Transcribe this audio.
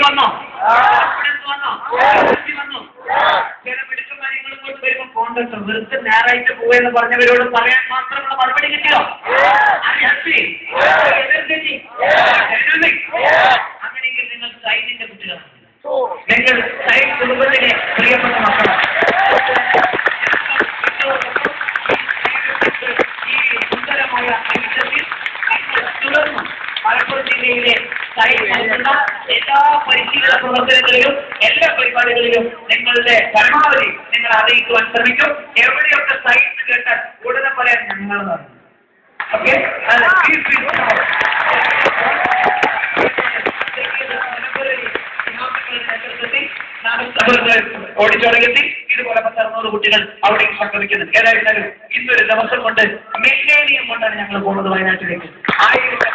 വന്നോ വന്നോ ചില പിടിച്ച കാര്യങ്ങൾ ഇങ്ങോട്ട് വരുമ്പോൾ കോൺട്രാക്ടർ വെറുതെ ഞായറാഴ്ച പോവെന്ന് പറഞ്ഞവരോട് പറയാൻ മാത്രമുള്ള മറുപടി കിട്ടിയോ? അങ്ങനെയെങ്കിൽ നിങ്ങൾ സൈനിന്റെ കുട്ടികളാണ്. നിങ്ങൾ സൈൻ കുടുംബത്തിലെ പ്രിയപ്പെട്ട മക്കളാണ്. ഈ സുന്ദരമായ ഐക്യത്തിൽ തുടർന്നും മലപ്പുറം ജില്ലയിലെ സൈൻ നൽകുന്ന എല്ലാ പരിശീലന പ്രവർത്തനങ്ങളിലും എല്ലാ പരിപാടികളിലും നിങ്ങളുടെ പരമാവധി നിങ്ങൾ അറിയിക്കുവാൻ ശ്രമിക്കും. എവിടെയൊക്കെ സൈൻ കേട്ടാൽ ഉടനെ പറയാൻ ഞങ്ങളാണ്. ഓക്കെ, ഓഡിറ്റോറിയത്തിൽ ഇതുപോലെ 600 കുട്ടികൾ അവിടേക്ക് സംഗമിക്കുന്നുണ്ട്. ഏതായിരുന്നാലും ഇന്നൊരു ദിവസം കൊണ്ട് മില്ലേനിയം കൊണ്ടാണ് ഞങ്ങൾ പോകുന്നത് വയനാട്ടിലേക്ക്. 1000